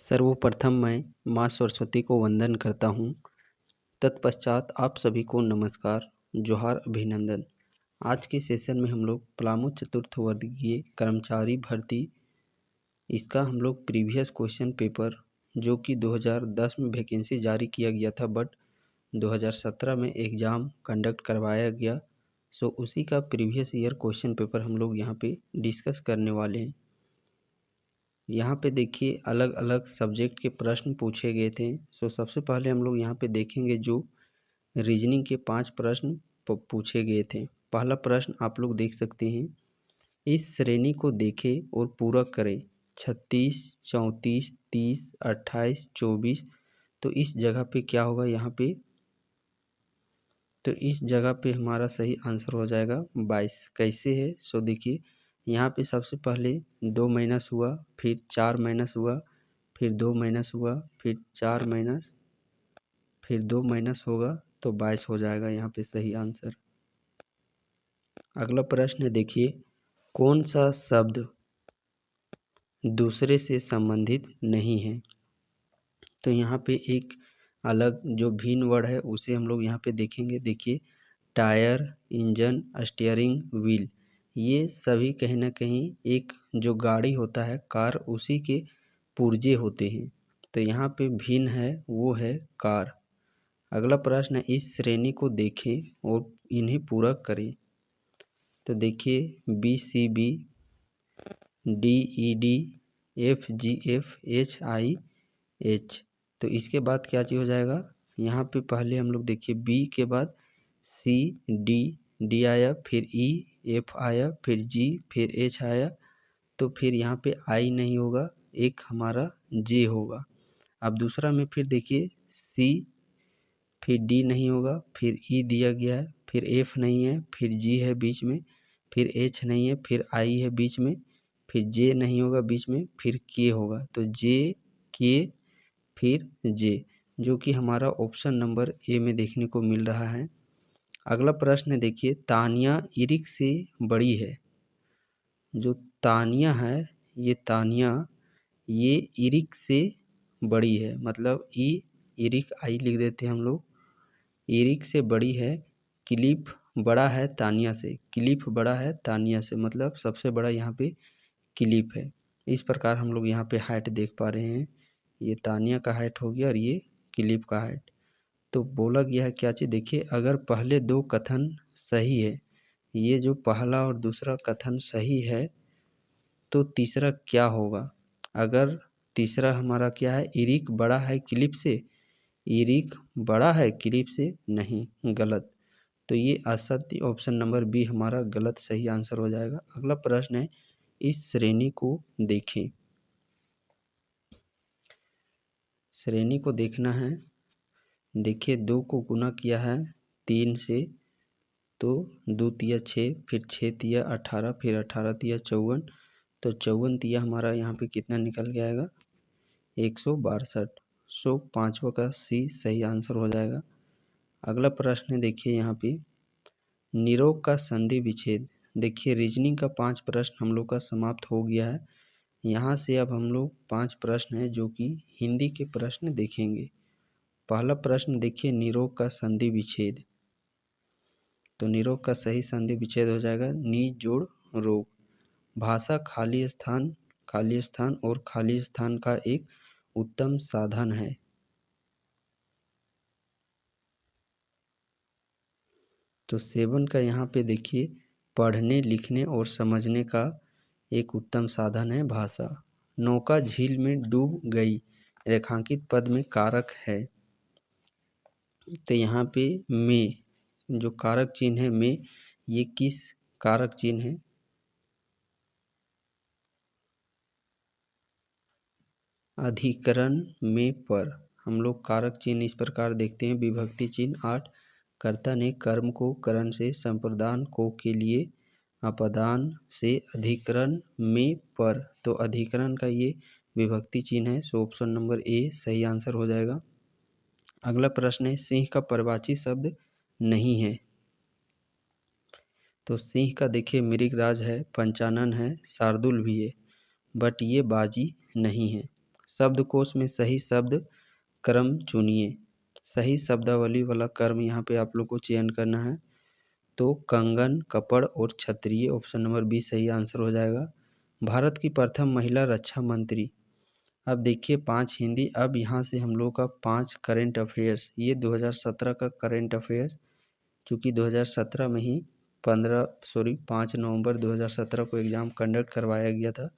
सर्वप्रथम मैं माँ सरस्वती को वंदन करता हूँ। तत्पश्चात आप सभी को नमस्कार, जोहार, अभिनंदन। आज के सेशन में हम लोग पलामू चतुर्थ वर्गीय कर्मचारी भर्ती इसका हम लोग प्रीवियस क्वेश्चन पेपर जो कि 2010 में वैकेंसी जारी किया गया था बट 2017 में एग्ज़ाम कंडक्ट करवाया गया। सो उसी का प्रीवियस ईयर क्वेश्चन पेपर हम लोग यहाँ पे डिस्कस करने वाले हैं। यहाँ पे देखिए अलग अलग सब्जेक्ट के प्रश्न पूछे गए थे। सो सबसे पहले हम लोग यहाँ पे देखेंगे जो रीजनिंग के 5 प्रश्न पूछे गए थे। पहला प्रश्न आप लोग देख सकते हैं, इस श्रेणी को देखें और पूरक करें 36, 34, 30, 28, 24। तो इस जगह पे क्या होगा यहाँ पे, तो इस जगह पे हमारा सही आंसर हो जाएगा 22। कैसे है सो देखिए, यहाँ पे सबसे पहले 2 माइनस हुआ, फिर 4 माइनस हुआ, फिर 2 माइनस हुआ, फिर 4 माइनस, फिर 2 माइनस होगा तो 22 हो जाएगा यहाँ पे सही आंसर। अगला प्रश्न देखिए, कौन सा शब्द दूसरे से संबंधित नहीं है। तो यहाँ पे एक अलग जो भिन्न वर्ड है उसे हम लोग यहाँ पे देखेंगे। देखिए टायर, इंजन, स्टीयरिंग व्हील, ये सभी कहीं ना कहीं एक जो गाड़ी होता है कार, उसी के पुर्जे होते हैं। तो यहाँ पे भिन्न है वो है कार। अगला प्रश्न है, इस श्रेणी को देखें और इन्हें पूरक करें। तो देखिए BCB, DED, FGF, HIH। तो इसके बाद क्या चीज़ हो जाएगा, यहाँ पे पहले हम लोग देखिए B के बाद D आया, फिर F आया, फिर G, फिर H आया। तो फिर यहाँ पे I नहीं होगा, एक हमारा J होगा। अब दूसरा में फिर देखिए C, फिर D नहीं होगा, फिर E दिया गया है, फिर F नहीं है, फिर G है बीच में, फिर H नहीं है, फिर I है बीच में, फिर J नहीं होगा बीच में, फिर K होगा। तो J, K, फिर J, जो कि हमारा ऑप्शन नंबर ए में देखने को मिल रहा है। अगला प्रश्न देखिए, तानिया इरिक से बड़ी है। जो तानिया है, ये तानिया ये इरिक से बड़ी है, मतलब इरिक आई लिख देते हैं हम लोग। इरिक से बड़ी है, क्लिफ बड़ा है तानिया से, क्लिफ बड़ा है तानिया से, मतलब सबसे बड़ा यहाँ पे क्लिफ है। इस प्रकार हम लोग यहाँ पे हाइट देख पा रहे हैं, ये तानिया का हाइट हो गया और ये क्लिफ का हाइट। तो बोला गया है क्या चीज़, देखिए अगर पहले 2 कथन सही है, ये जो पहला और दूसरा कथन सही है तो तीसरा क्या होगा। अगर तीसरा हमारा क्या है, इरिक बड़ा है क्लिफ से, इरिक बड़ा है क्लिफ से, नहीं, गलत। तो ये असत्य, ऑप्शन नंबर बी हमारा गलत सही आंसर हो जाएगा। अगला प्रश्न है, इस श्रेणी को देखें। श्रेणी को देखना है, देखिए 2 को गुना किया है 3 से, तो 2 तिया 6, फिर 6 तिया 18, फिर 18 तिया 54। तो 54 तिया हमारा यहाँ पे कितना निकल के आएगा, 162। सो पाँचवा का सी सही आंसर हो जाएगा। अगला प्रश्न देखिए यहाँ पे, निरोग का संधि विच्छेद। देखिए रीजनिंग का 5 प्रश्न हम लोग का समाप्त हो गया है। यहाँ से अब हम लोग 5 प्रश्न है जो कि हिंदी के प्रश्न देखेंगे। पहला प्रश्न देखिए, निरोग का संधि विच्छेद। तो निरोग का सही संधि विच्छेद हो जाएगा नी जोड़ रोग। भाषा खाली स्थान और खाली स्थान का एक उत्तम साधन है। तो 7 का यहाँ पे देखिए, पढ़ने, लिखने और समझने का एक उत्तम साधन है भाषा। नौका झील में डूब गई, रेखांकित पद में कारक है। तो यहाँ पे में जो कारक चिन्ह है में, ये किस कारक चिन्ह है, अधिकरण में पर। हम लोग कारक चिन्ह इस प्रकार देखते हैं, विभक्ति चिन्ह 8, कर्ता ने कर्म को करण से, संप्रदान को के लिए, अपदान से, अधिकरण में पर। तो अधिकरण का ये विभक्ति चिन्ह है। सो ऑप्शन नंबर ए सही आंसर हो जाएगा। अगला प्रश्न है, सिंह का परवाची शब्द नहीं है। तो सिंह का देखिए मृगराज है, पंचानन है, शार्दुल भी है, बट ये बाजी नहीं है। शब्दकोश में सही शब्द क्रम चुनिए। सही शब्दावली वाला क्रम यहाँ पे आप लोग को चयन करना है। तो कंगन, कपड़ और क्षत्रिय, ऑप्शन नंबर बी सही आंसर हो जाएगा। भारत की प्रथम महिला रक्षा मंत्री। अब देखिए 5 हिंदी। अब यहाँ से हम लोग का 5 करेंट अफेयर्स, ये 2017 का करेंट अफेयर्स, चूँकि 2017 में ही 5 नवंबर 2017 को एग्ज़ाम कंडक्ट करवाया गया था,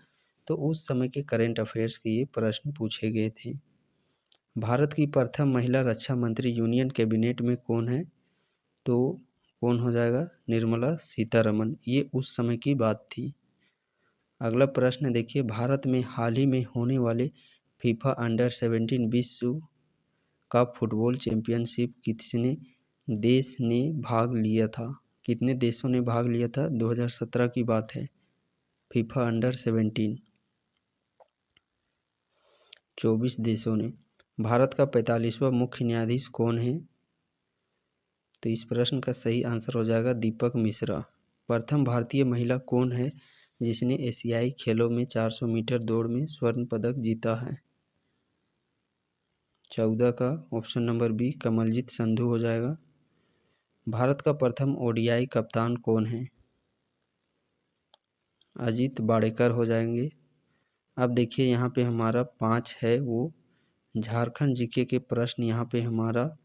तो उस समय के करेंट अफेयर्स के ये प्रश्न पूछे गए थे। भारत की प्रथम महिला रक्षा मंत्री यूनियन कैबिनेट में कौन है? तो कौन हो जाएगा? निर्मला सीतारमण। ये उस समय की बात थी। अगला प्रश्न देखिए, भारत में हाल ही में होने वाले फीफा अंडर 17 विश्व कप फुटबॉल चैंपियनशिप कितने देश ने भाग लिया था? कितने देशों ने भाग लिया था? 2017 की बात है। फीफा अंडर 17 24 देशों ने। भारत का 45वां मुख्य न्यायाधीश कौन है? तो इस प्रश्न का सही आंसर हो जाएगा दीपक मिश्रा। प्रथम भारतीय महिला कौन है जिसने एशियाई खेलों में 400 मीटर दौड़ में स्वर्ण पदक जीता है? 14 का option number b Kamaljeet Sandhu हो जाएगा। भारत का प्रथम ओडीआई कप्तान कौन है? अजीत बाड़ेकर हो जाएंगे। अब देखिए यहाँ पे हमारा 5 है वो झारखंड जीके के प्रश्न। यहाँ पे हमारा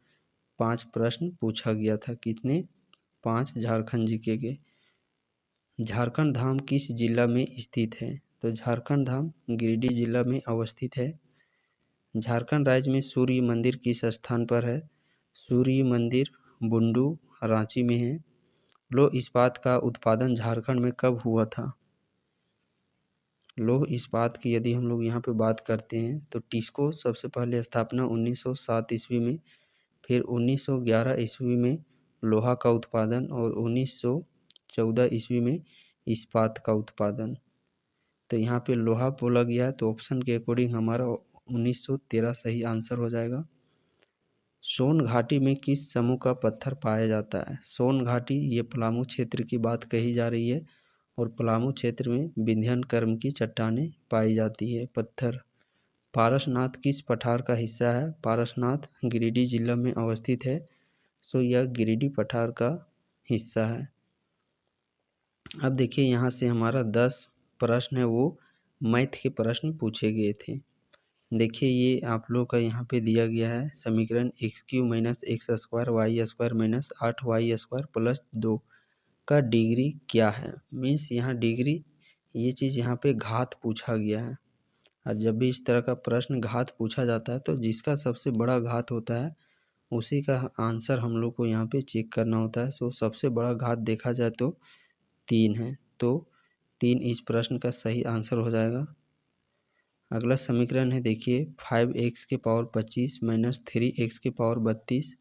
5 प्रश्न पूछा गया था। कितने? 5 झारखंड जीके के। झारखंड धाम किस जिला में स्थित है? तो झारखंड धाम गिरिडीह जिला में अवस्थित है। झारखंड राज्य में सूर्य मंदिर किस स्थान पर है? सूर्य मंदिर बुंडू रांची में है। लौह इस्पात का उत्पादन झारखंड में कब हुआ था? लौह इस्पात की यदि हम लोग यहाँ पे बात करते हैं तो टिस्को सबसे पहले स्थापना 1907 ईस्वी में, फिर 1911 ईस्वी में लोहा का उत्पादन और 1914 ईस्वी में इस्पात का उत्पादन। तो यहाँ पे लोहा बोला गया है, तो ऑप्शन के अकॉर्डिंग हमारा 1913 सही आंसर हो जाएगा। सोन घाटी में किस समूह का पत्थर पाया जाता है? सोन घाटी ये पलामू क्षेत्र की बात कही जा रही है और पलामू क्षेत्र में विंध्यन कर्म की चट्टानें पाई जाती है पत्थर। पारसनाथ किस पठार का हिस्सा है? पारसनाथ गिरिडीह जिला में अवस्थित है, सो यह गिरिडीह पठार का हिस्सा है। अब देखिए यहाँ से हमारा 10 प्रश्न है वो मैथ के प्रश्न पूछे गए थे। देखिए ये आप लोग का यहाँ पे दिया गया है समीकरण x³ minus x² y² minus 8y² plus 2 का डिग्री क्या है? मीन्स यहाँ डिग्री ये चीज़ यहाँ पे घात पूछा गया है। और जब भी इस तरह का प्रश्न घात पूछा जाता है तो जिसका सबसे बड़ा घात होता है उसी का आंसर हम लोग को यहाँ पे चेक करना होता है। सो सबसे बड़ा घात देखा जाए तो 3 है, तो 3 इस प्रश्न का सही आंसर हो जाएगा। अगला समीकरण है देखिए 5x के पावर 25 माइनस 3x के पावर 32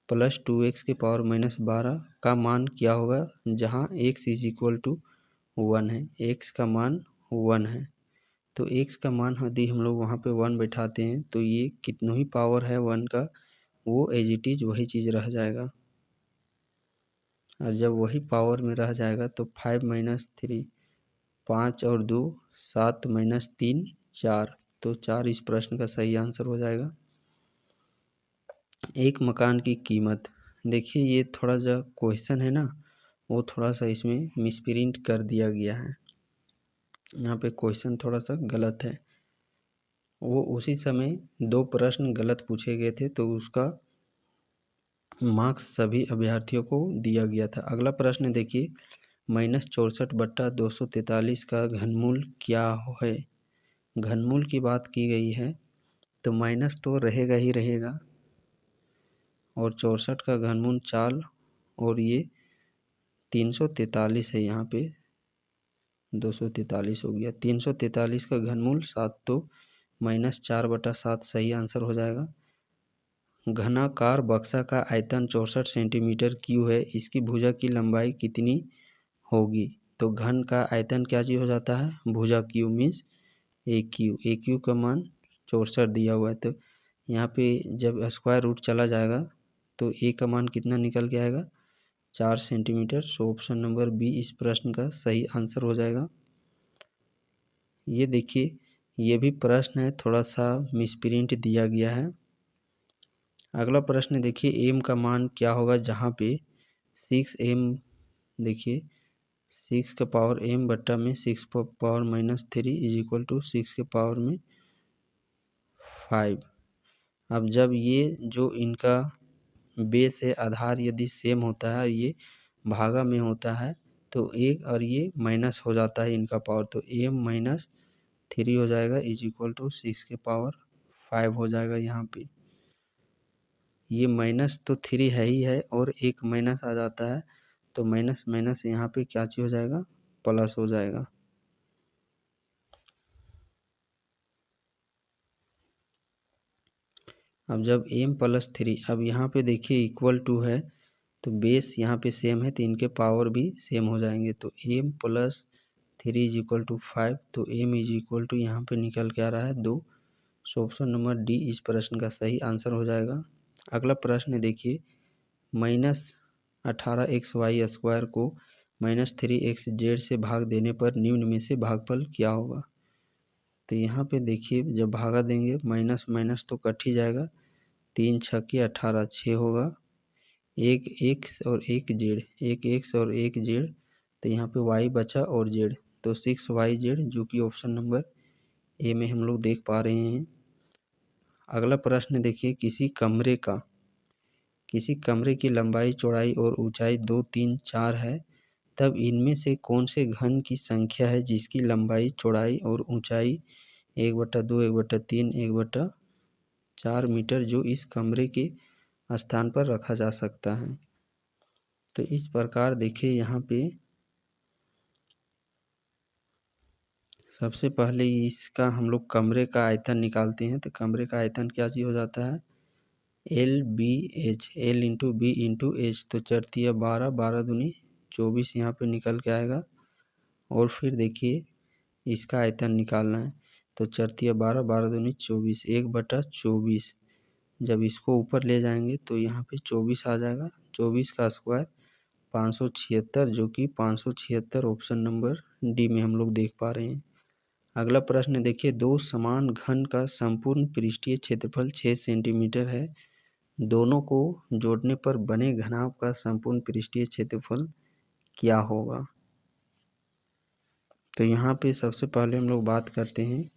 प्लस 2x के पावर माइनस 12 का मान क्या होगा जहाँ x इज इक्वल टू 1 है। x का मान 1 है, तो x का मान यदि हम लोग वहाँ पे 1 बैठाते हैं तो ये कितनों ही पावर है 1 का, वो एज इट इज़ वही चीज़ रह जाएगा। और जब वही पावर में रह जाएगा तो 5 माइनस 3 5 और 2 7 माइनस 3 4, तो 4 इस प्रश्न का सही आंसर हो जाएगा। एक मकान की कीमत। देखिए ये थोड़ा जो क्वेश्चन है ना वो थोड़ा सा इसमें मिसप्रिंट कर दिया गया है। यहाँ पे क्वेश्चन थोड़ा सा गलत है। वो उसी समय 2 प्रश्न गलत पूछे गए थे तो उसका मार्क्स सभी अभ्यर्थियों को दिया गया था। अगला प्रश्न देखिए -64/243 का घनमूल क्या है? घनमूल की बात की गई है तो माइनस तो रहेगा ही रहेगा, और 64 का घनमूल 4 और ये 343 है, यहाँ पे 243 हो गया। 343 का घनमूल 7, तो -4/7 सही आंसर हो जाएगा। घनाकार बक्सा का आयतन 64 सेंटीमीटर क्यूब है, इसकी भुजा की लंबाई कितनी होगी? तो घन का आयतन क्या चीज़ हो जाता है? भुजा क्यूब मीन्स ए क्यू का मान 64 दिया हुआ है, तो यहाँ पे जब स्क्वायर रूट चला जाएगा तो ए का मान कितना निकल के आएगा? 4 centimetre. So option number b इस प्रश्न का सही आंसर हो जाएगा। ये देखिए ये भी प्रश्न है, थोड़ा सा मिसप्रिंट दिया गया है। अगला प्रश्न देखिए, एम का मान क्या होगा जहाँ पे 6m, देखिए 6 का पावर m बट्टा में 6 पावर -3 इज इक्वल टू 6 के पावर में 5। अब जब ये जो इनका बेस है, आधार यदि सेम होता है, ये भागा में होता है, तो एक और ये माइनस हो जाता है इनका पावर, तो m-3 हो जाएगा इज इक्वल टू 6 के पावर 5 हो जाएगा। यहाँ पे ये माइनस तो 3 है ही है और एक माइनस आ जाता है, तो माइनस माइनस यहाँ पे क्या चीज हो जाएगा, प्लस हो जाएगा। अब जब m+3, अब यहाँ पे देखिए इक्वल टू है, तो बेस यहाँ पे सेम है, तो इनके पावर भी सेम हो जाएंगे, तो m+3 इज इक्वल टू 5, तो m इज इक्वल टू यहाँ पे निकल के आ रहा है 2। सो ऑप्शन नंबर डी इस प्रश्न का सही आंसर हो जाएगा। अगला प्रश्न देखिए, -18xy² को -3xz से भाग देने पर निम्न में से भागफल क्या होगा। तो यहाँ पे देखिए जब भागा देंगे माइनस माइनस तो कट ही जाएगा, 3 छक्के 18, 6 होगा, एक एक्स और एक जेड, एक एक्स और एक जेड, तो यहाँ पे वाई बचा और जेड, तो 6yz, जो कि ऑप्शन नंबर ए में हम लोग देख पा रहे हैं। अगला प्रश्न देखिए, किसी कमरे की लंबाई चौड़ाई और ऊंचाई 2 3 4 है, तब इनमें से कौन से घन की संख्या है जिसकी लंबाई चौड़ाई और ऊंचाई 1/2 1/3 1/4 मीटर जो इस कमरे के स्थान पर रखा जा सकता है। तो इस प्रकार देखिए यहाँ पे सबसे पहले इसका हम लोग कमरे का आयतन निकालते हैं, तो कमरे का आयतन क्या चीज हो जाता है, LBH, L into b into h, तो 4 12, 12 दूनी 24 यहाँ पे निकल के आएगा। और फिर देखिए इसका आयतन निकालना है, तो 4 12, 12 दूनी 24, 1/24, जब इसको ऊपर ले जाएंगे तो यहाँ पे 24 आ जाएगा, 24 का स्क्वायर 576, जो कि 576 ऑप्शन नंबर डी में हम लोग देख पा रहे हैं। अगला प्रश्न देखिए, दो समान घन का संपूर्ण पृष्ठीय क्षेत्रफल 6 सेंटीमीटर है, दोनों को जोड़ने पर बने घनाभ का संपूर्ण पृष्ठीय क्षेत्रफल क्या होगा। तो यहाँ पे सबसे पहले हम लोग बात करते हैं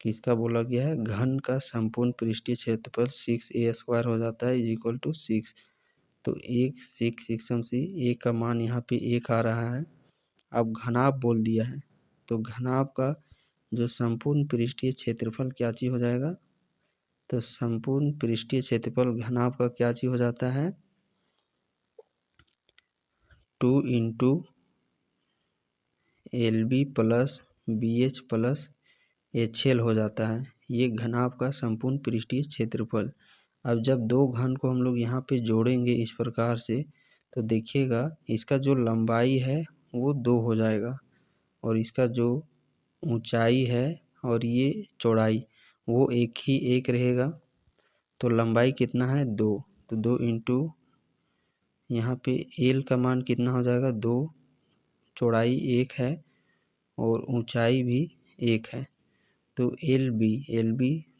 कि इसका बोला गया है घन का संपूर्ण पृष्ठीय क्षेत्रफल 6a² हो जाता है इज इक्वल टू 6, तो 6 से a का मान यहाँ पे 1 आ रहा है। अब घनाभ बोल दिया है, तो घनाभ का जो संपूर्ण पृष्ठीय क्षेत्रफल क्या चीज हो जाएगा, तो संपूर्ण पृष्ठीय क्षेत्रफल घनाभ का क्या चीज हो जाता है, 2 into LB plus BH plus HL हो जाता है, ये घनाभ का संपूर्ण पृष्ठीय क्षेत्रफल। अब जब दो घन को हम लोग यहाँ पे जोड़ेंगे इस प्रकार से, तो देखिएगा इसका जो लंबाई है वो 2 हो जाएगा, और इसका जो ऊंचाई है और ये चौड़ाई वो एक रहेगा, तो लंबाई कितना है 2, तो 2 इंटू यहाँ पे एल का मान कितना हो जाएगा 2, चौड़ाई 1 है और ऊंचाई भी 1 है, तो एल बी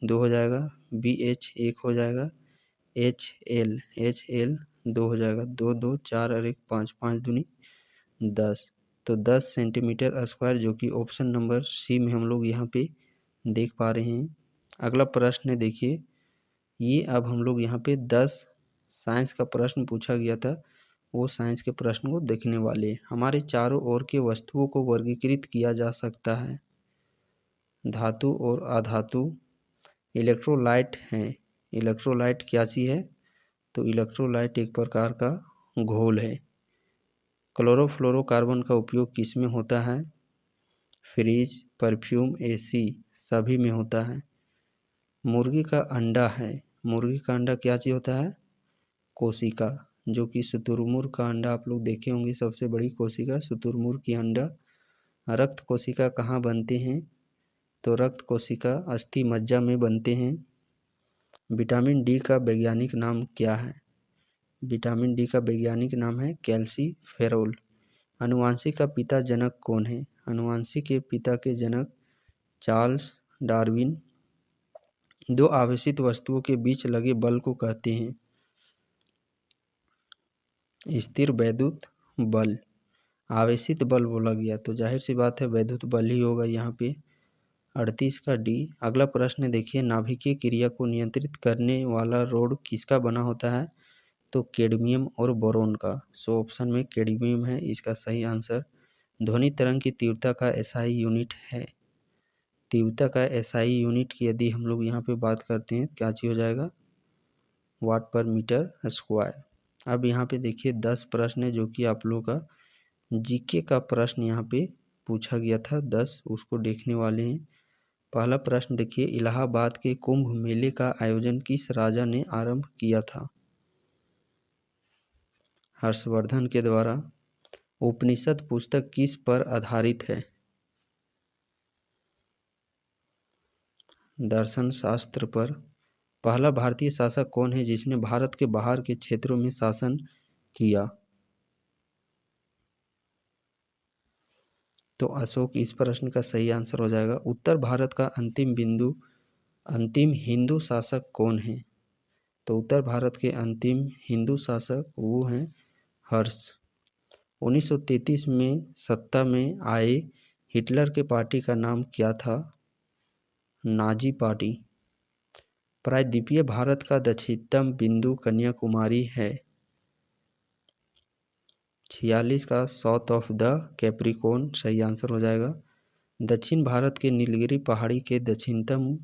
2 हो जाएगा, BH 1 हो जाएगा, HL 2 हो जाएगा, 2 2 4 और 1 5, 5 दूनी 10, तो 10 सेंटीमीटर स्क्वायर, जो कि ऑप्शन नंबर सी में हम लोग यहाँ पे देख पा रहे हैं। अगला प्रश्न देखिए, ये अब हम लोग यहाँ पे 10 साइंस का प्रश्न पूछा गया था, वो साइंस के प्रश्न को देखने वाले। हमारे चारों ओर के वस्तुओं को वर्गीकृत किया जा सकता है, धातु और अधातु, इलेक्ट्रोलाइट हैं। इलेक्ट्रोलाइट क्या चीज़ है, तो इलेक्ट्रोलाइट एक प्रकार का घोल है। क्लोरोफ्लोरोकार्बन का उपयोग किस में होता है, फ्रिज, परफ्यूम, AC सभी में होता है। मुर्गी का अंडा है, मुर्गी का अंडा क्या चीज़ होता है, कोशिका, जो कि शुतुरमुर्ग का अंडा आप लोग देखे होंगे, सबसे बड़ी कोशिका शुतुरमुर्ग की अंडा। रक्त कोशिका कहाँ बनते हैं, तो रक्त कोशिका अस्थि मज्जा में बनते हैं। विटामिन डी का वैज्ञानिक नाम क्या है, विटामिन डी का वैज्ञानिक नाम है कैल्सीफेरोल। अनुवांशिक का पिता जनक कौन है, अनुवांशिक के पिता के जनक चार्ल्स डार्विन। दो आवेशित वस्तुओं के बीच लगे बल को कहते हैं स्थिर वैद्युत बल। आवेशित बल बोला गया तो जाहिर सी बात है वैद्युत बल ही होगा यहाँ पे। 38 का डी। अगला प्रश्न देखिए, नाभिकीय क्रिया को नियंत्रित करने वाला रोड किसका बना होता है? तो कैडमियम और बोरोन का। सो ऑप्शन में कैडमियम है इसका सही आंसर। ध्वनि तरंग की तीव्रता का एसआई यूनिट है। तीव्रता का एसआई यूनिट की यदि हम लोग यहाँ पे बात करते हैं क्या चीज हो जाएगा? वाट पर मीटर स्क्वायर। अब यहाँ पे देखिए 10 प्रश्न है जो कि आप लोगों का जीके का प्रश्न यहाँ पे पूछा गया था 10, उसको देखने वाले हैं। पहला प्रश्न देखिए, इलाहाबाद के कुंभ मेले का आयोजन किस राजा ने आरंभ किया था? हर्षवर्धन के द्वारा। उपनिषद पुस्तक किस पर आधारित है? दर्शन शास्त्र पर। पहला भारतीय शासक कौन है जिसने भारत के बाहर के क्षेत्रों में शासन किया? तो अशोक इस प्रश्न का सही आंसर हो जाएगा। उत्तर भारत का अंतिम हिंदू शासक कौन है? तो उत्तर भारत के अंतिम हिंदू शासक वो हैं हर्ष। 1933 में सत्ता में आए हिटलर के पार्टी का नाम क्या था? Nazi party. प्रायद्वीपीय भारत का दक्षिणतम बिंदु कन्याकुमारी है। 46 का साउथ ऑफ द कैप्रिकॉर्न सही आंसर हो जाएगा। दक्षिण भारत के नीलगिरी पहाड़ी के दक्षिणतम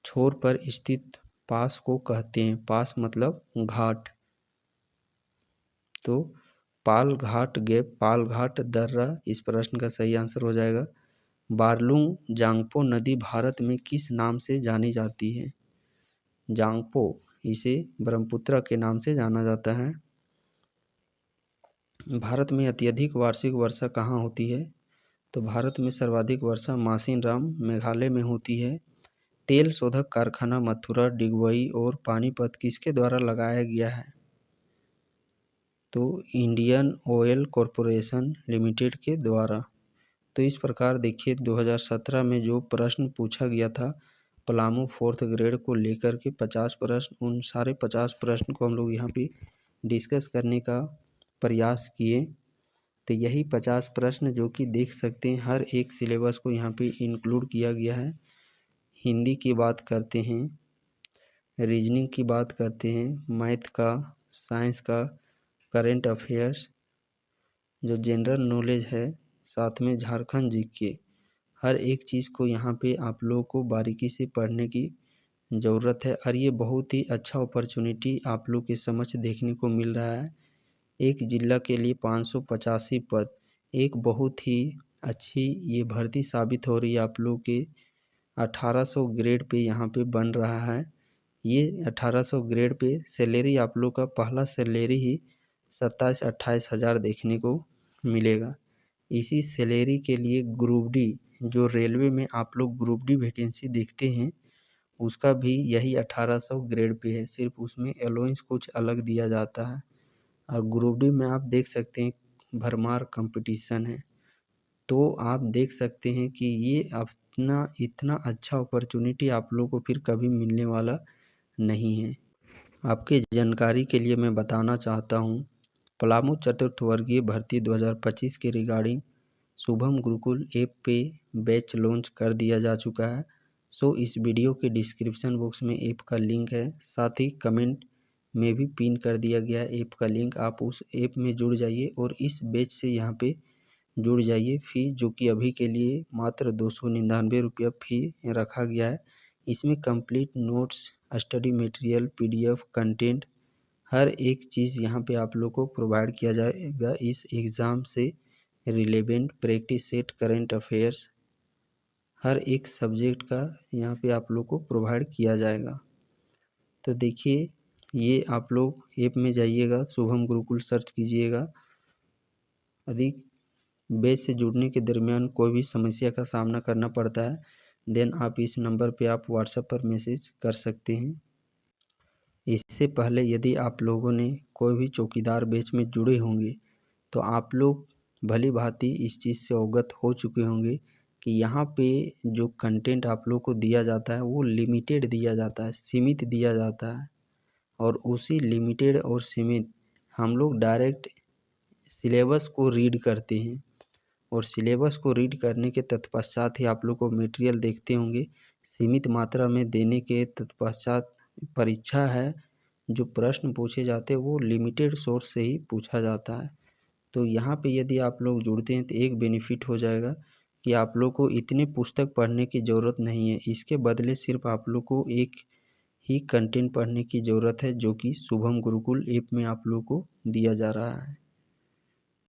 छोर पर स्थित पास को कहते हैं। पास मतलब घाट। तो पाल घाट गैप, पाल घाट दर्रा इस प्रश्न का सही आंसर हो जाएगा। बारलुंग जांगपो नदी भारत में किस नाम से जानी जाती है? जांगपो, इसे ब्रह्मपुत्र के नाम से जाना जाता है। भारत में अत्यधिक वार्षिक वर्षा कहाँ होती है? तो भारत में सर्वाधिक वर्षा मासिनराम मेघालय में होती है। तेल शोधक कारखाना मथुरा, डिगबई और पानीपत किसके द्वारा लगाया गया है? तो इंडियन ऑयल कॉरपोरेशन लिमिटेड के द्वारा। तो इस प्रकार देखिए 2017 में जो प्रश्न पूछा गया था पलामू 4th ग्रेड को लेकर के 50 प्रश्न, उन सारे 50 प्रश्न को हम लोग यहाँ पे डिस्कस करने का प्रयास किए। तो यही 50 प्रश्न जो कि देख सकते हैं हर एक सिलेबस को यहाँ पे इंक्लूड किया गया है। हिंदी की बात करते हैं, रीजनिंग की बात करते हैं, मैथ का, साइंस का, करेंट अफेयर्स, जो जनरल नॉलेज है, साथ में झारखंड जीके, हर एक चीज़ को यहाँ पे आप लोगों को बारीकी से पढ़ने की ज़रूरत है। और ये बहुत ही अच्छा अपॉर्चुनिटी आप लोग के समक्ष देखने को मिल रहा है। एक जिला के लिए 585 पद, एक बहुत ही अच्छी ये भर्ती साबित हो रही है आप लोग के। 1800 ग्रेड पे यहाँ पे बन रहा है। ये 1800 ग्रेड पे सैलरी आप लोग का पहला सैलरी ही 27-28 हज़ार देखने को मिलेगा। इसी सैलरी के लिए ग्रुप डी, जो रेलवे में आप लोग ग्रुप डी वैकेंसी देखते हैं, उसका भी यही 1800 ग्रेड पे है। सिर्फ उसमें अलाउंस कुछ अलग दिया जाता है। और ग्रुप डी में आप देख सकते हैं भरमार कंपटीशन है। तो आप देख सकते हैं कि ये अपना इतना अच्छा अपॉर्चुनिटी आप लोग को फिर कभी मिलने वाला नहीं है। आपके जानकारी के लिए मैं बताना चाहता हूँ, पलामू चतुर्थ वर्गीय भर्ती 2025 के रिगार्डिंग शुभम गुरुकुल ऐप पे बैच लॉन्च कर दिया जा चुका है। सो इस वीडियो के डिस्क्रिप्शन बॉक्स में ऐप का लिंक है, साथ ही कमेंट में भी पिन कर दिया गया है ऐप का लिंक। आप उस ऐप में जुड़ जाइए और इस बैच से यहाँ पे जुड़ जाइए। फी जो कि अभी के लिए मात्र 299 रुपया फ़ी रखा गया है। इसमें complete notes, study material, PDF, content, हर एक चीज़ यहाँ पे आप लोग को प्रोवाइड किया जाएगा। इस एग्ज़ाम से relevant practice set, current affairs, हर एक सब्जेक्ट का यहाँ पे आप लोग को प्रोवाइड किया जाएगा। तो देखिए ये आप लोग ऐप में जाइएगा, शुभम गुरुकुल सर्च कीजिएगा। अधिक बैच से जुड़ने के दरमियान कोई भी समस्या का सामना करना पड़ता है, देन आप इस नंबर पे आप व्हाट्सएप पर मैसेज कर सकते हैं। इससे पहले यदि आप लोगों ने कोई भी चौकीदार बैच में जुड़े होंगे तो आप लोग भली भांति इस चीज़ से अवगत हो चुके होंगे कि यहाँ पे जो कंटेंट आप लोग को दिया जाता है वो लिमिटेड दिया जाता है, सीमित दिया जाता है। और उसी लिमिटेड और सीमित हम लोग डायरेक्ट सिलेबस को रीड करते हैं, और सिलेबस को रीड करने के तत्पश्चात ही आप लोग को मटेरियल देखते होंगे। सीमित मात्रा में देने के तत्पश्चात परीक्षा है, जो प्रश्न पूछे जाते हैं वो लिमिटेड सोर्स से ही पूछा जाता है। तो यहाँ पे यदि आप लोग जुड़ते हैं तो एक बेनिफिट हो जाएगा कि आप लोग को इतने पुस्तक पढ़ने की ज़रूरत नहीं है। इसके बदले सिर्फ आप लोग को एक ही कंटेंट पढ़ने की ज़रूरत है, जो कि शुभम गुरुकुल ऐप में आप लोग को दिया जा रहा है।